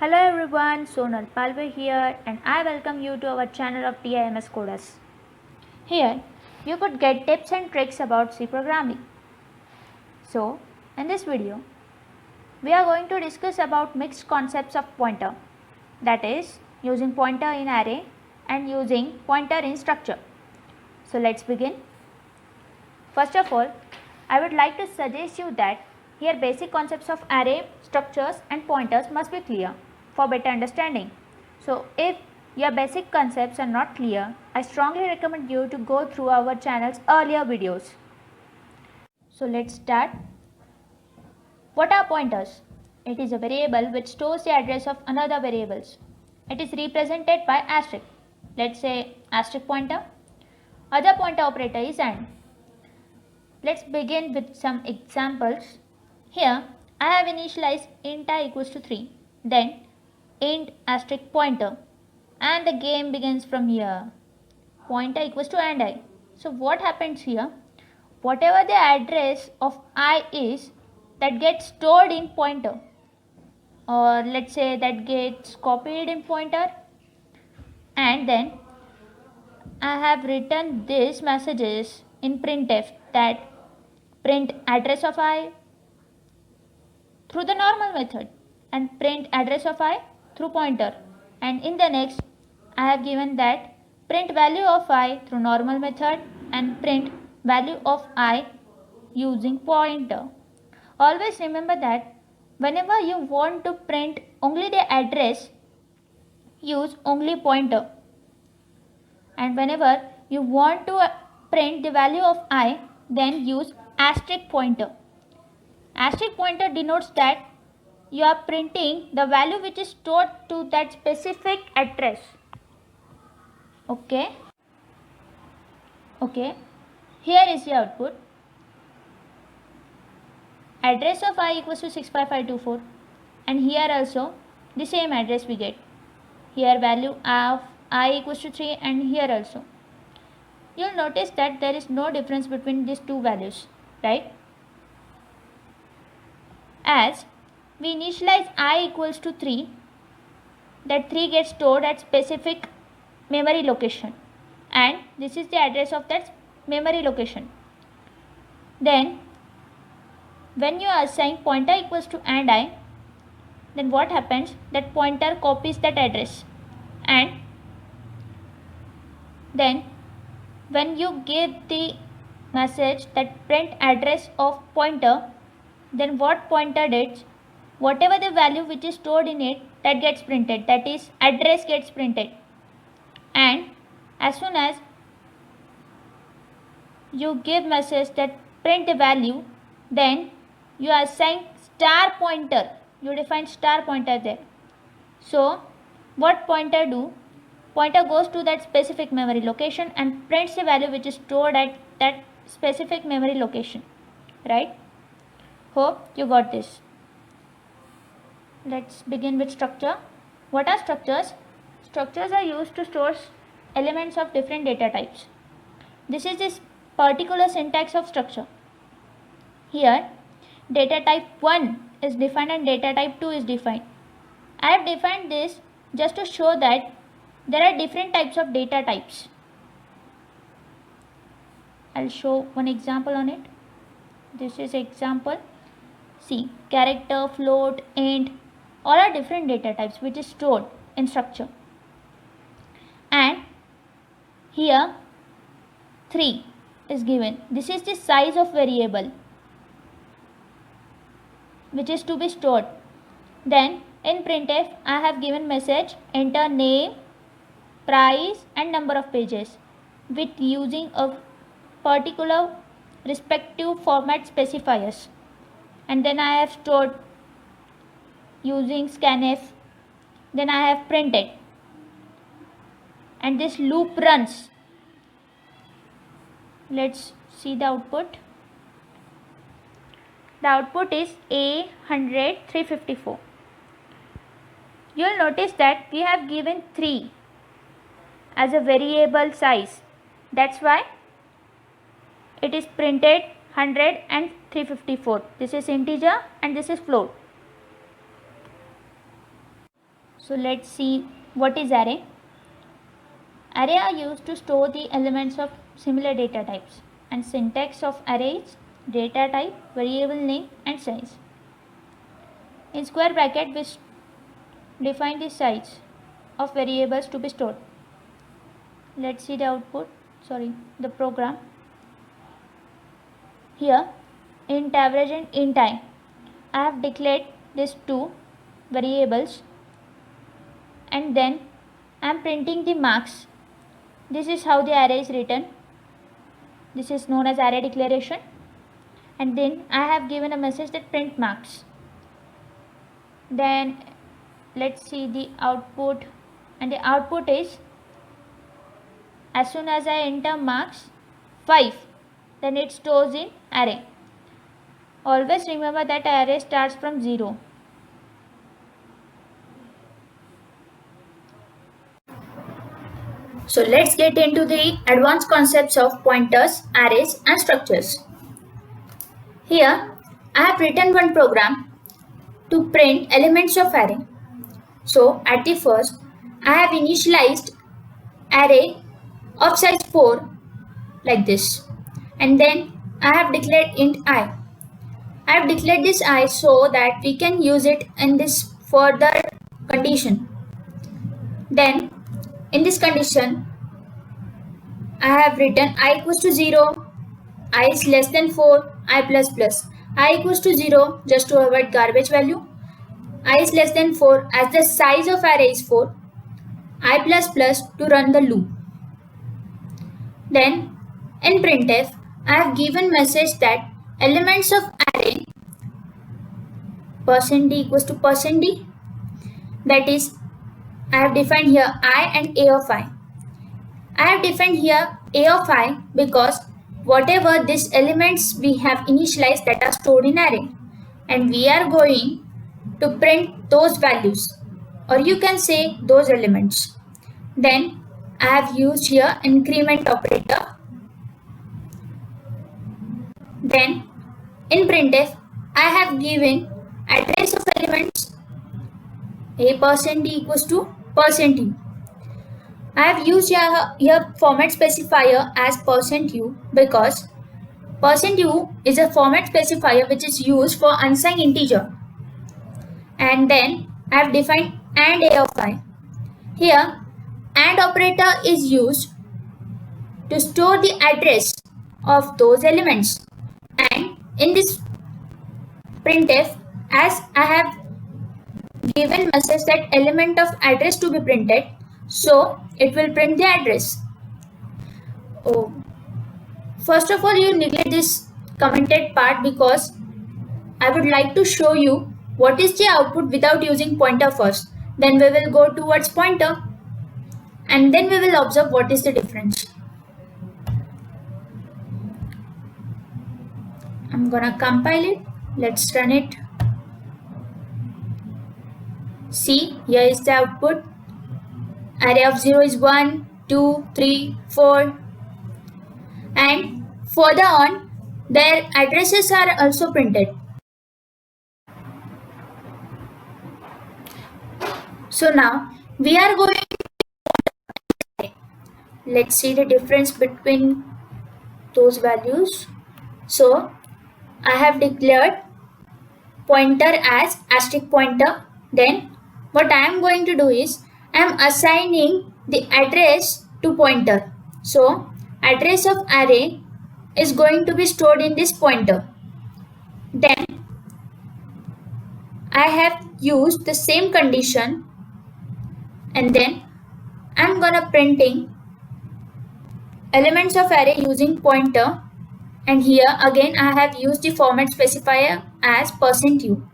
Hello everyone, Sonal Palve here and I welcome you to our channel of TIMS Coders. Here, you could get tips and tricks about C programming. So, in this video, we are going to discuss about mixed concepts of pointer, that is, using pointer in array and using pointer in structure. So, let's begin. First of all, I would like to suggest you that here basic concepts of array, structures and pointers must be clear for better understanding. So, if your basic concepts are not clear, I strongly recommend you to go through our channel's earlier videos. So, let's start. What are pointers? It is a variable which stores the address of another variables. It is represented by asterisk. Let's say asterisk pointer. Other pointer operator is AND. Let's begin with some examples. Here I have initialized int I equals to 3, then int asterisk pointer, and the game begins from here. Pointer equals to AND I. So what happens here? Whatever the address of I is, that gets stored in pointer, or let's say that gets copied in pointer, and then I have written these messages in printf that print address of I through the normal method and print address of I through pointer, and in the next I have given that print value of I through normal method and print value of I using pointer. Always remember that whenever you want to print only the address, use only pointer, and whenever you want to print the value of I, then use asterisk pointer. Asterisk pointer denotes that you are printing the value which is stored to that specific address. Okay, here is the output. Address of I equals to 65524, and here also the same address we get. Here value of I equals to 3, and here also. You'll notice that there is no difference between these two values, right? As we initialize I equals to 3, that 3 gets stored at specific memory location, and this is the address of that memory location. Then when you assign pointer equals to AND I, then what happens? That pointer copies that address, and then when you give the message that print address of pointer, then what pointer did, whatever the value which is stored in it, that gets printed, that is address gets printed. And as soon as you give message that print the value, then you assign star pointer, you define star pointer there. So what pointer do? Pointer goes to that specific memory location and prints the value which is stored at that specific memory location, right? Hope you got this. Let's begin with structure. What are structures? Structures are used to store elements of different data types. This is this particular syntax of structure. Here data type 1 is defined and data type 2 is defined. I have defined this just to show that there are different types of data types. I'll show one example on it. This is example. See, character, float, int, all are different data types which is stored in structure. And here 3 is given. This is the size of variable which is to be stored. Then in printf I have given message enter name, price and number of pages with using a particular respective format specifiers, and then I have stored using scanf, then I have printed, and this loop runs. Let's see the output. The output is A100 354. You'll notice that we have given 3 as a variable size. That's why it is printed 100 and 354. This is integer and this is float. So let's see what is array. Array are used to store the elements of similar data types, and syntax of array is data type, variable name and size. In square bracket we define the size of variables to be stored. Let's see the program. Here int average and int I have declared these two variables, and then I am printing the marks. This is how the array is written. This is known as array declaration, and then I have given a message that print marks. Then let's see the output, and the output is, as soon as I enter marks 5, then it stores in array. Always remember that array starts from 0. So let's get into the advanced concepts of pointers, arrays and structures. Here I have written one program to print elements of array. So at the first I have initialized array of size 4 like this, and then I have declared int I. I have declared this I so that we can use it in this further condition. Then in this condition I have written I equals to 0, I is less than 4, I plus plus. I equals to 0 just to avoid garbage value. I is less than 4 as the size of array is 4. I plus plus to run the loop. Then in printf I have given message that elements of array %d equals to %d, that is I have defined here I and a of I. I have defined here a of I because whatever these elements we have initialized that are stored in array, and we are going to print those values, or you can say those elements. Then I have used here increment operator. Then in printf I have given address of elements a %d equals to %u. I have used here format specifier as %u because %u is a format specifier which is used for unsigned integer. And then I have defined and a of I. Here AND operator is used to store the address of those elements, and in this printf as I have given message that element of address to be printed, so it will print the address. First of all, you neglect this commented part because I would like to show you what is the output without using pointer first. Then we will go towards pointer, and then we will observe what is the difference. I'm gonna compile it. Let's run it. See, here is the output. Array of 0 is 1, 2, 3, 4, and further on their addresses are also printed. So now we are going to, let's see the difference between those values. So I have declared pointer as asterisk pointer. Then what I am going to do is I am assigning the address to pointer. So address of array is going to be stored in this pointer. Then I have used the same condition, and then I am gonna printing elements of array using pointer, and here again I have used the format specifier as %u.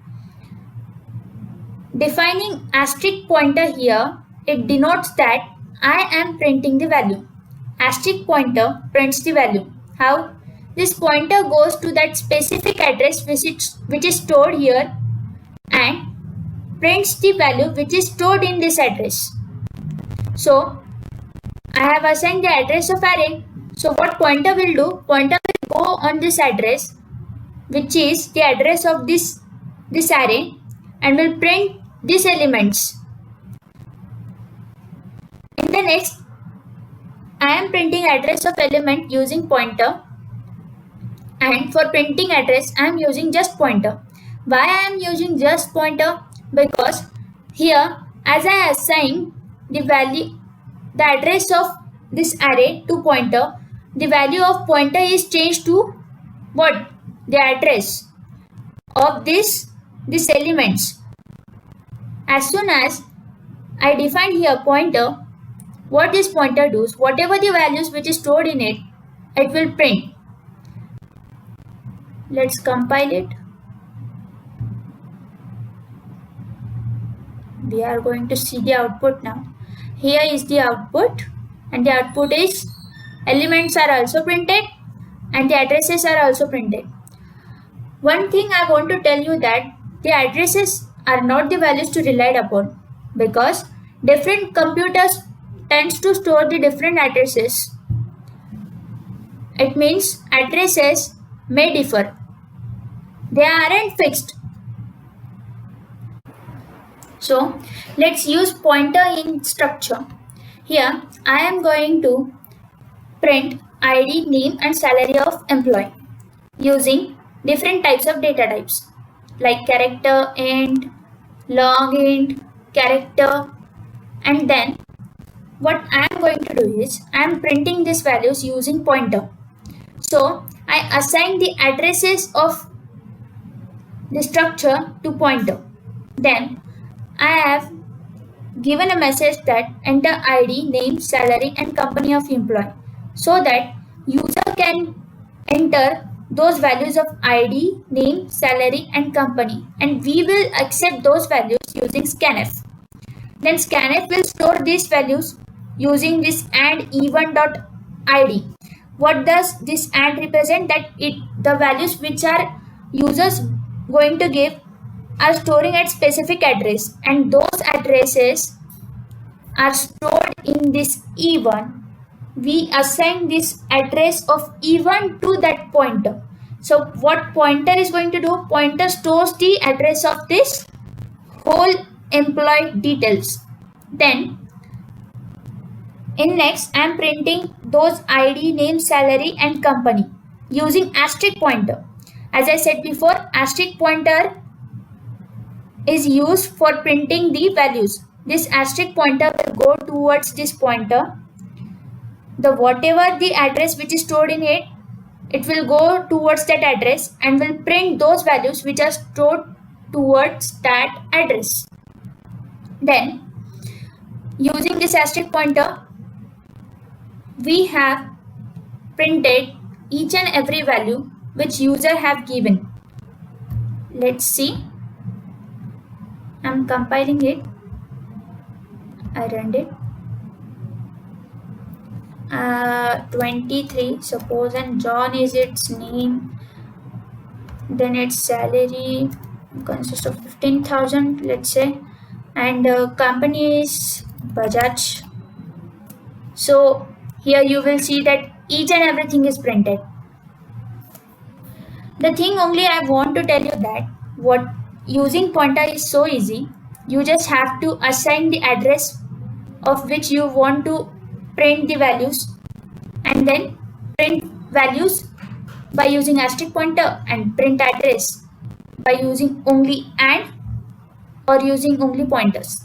Defining asterisk pointer here, it denotes that I am printing the value. Asterisk pointer prints the value. How? This pointer goes to that specific address which is stored here and prints the value which is stored in this address. So I have assigned the address of array. So what pointer will do? Pointer will go on this address, which is the address of this array, and will print these elements. the next, I am printing address of element using pointer, and for printing address I am using just pointer. Why I am using just pointer? Because here as I assign the address of this array to pointer, the value of pointer is changed to what? The address of this elements. As soon as I define here pointer, what this pointer does, whatever the values which is stored in it, it will print. Let's compile it. We are going to see the output now. Here is the output, and the output is elements are also printed and the addresses are also printed. One thing I want to tell you that the addresses are not the values to rely upon, because different computers tends to store the different addresses. It means addresses may differ. They aren't fixed. So let's use pointer in structure. Here I am going to print ID, name and salary of employee using different types of data types like character, int, long int, character, and then what I am going to do is I am printing these values using pointer. So I assign the addresses of the structure to pointer. Then I have given a message that enter ID, name, salary and company of employee, so that user can enter those values of ID, name, salary and company, and we will accept those values using scanf. Then scanf will store these values using this and even.id. What does this and represent? That the values which are users going to give are storing at specific address, and those addresses are stored in this even. We assign this address of even to that pointer. So what pointer is going to do? Pointer stores the address of this whole employee details. Then in next I am printing those ID, name, salary and company using asterisk pointer. As I said before, asterisk pointer is used for printing the values. This asterisk pointer will go towards this pointer. The whatever the address which is stored in it, it will go towards that address and will print those values which are stored towards that address. Then using this asterisk pointer, we have printed each and every value which user have given. Let's see. I'm compiling it. I run it. 23 suppose, and John is its name. Then its salary consists of 15,000, let's say, and company is Bajaj. So here you will see that each and everything is printed. The thing only I want to tell you that what using pointer is so easy. You just have to assign the address of which you want to print the values, and then print values by using asterisk pointer, and print address by using only and or using only pointers.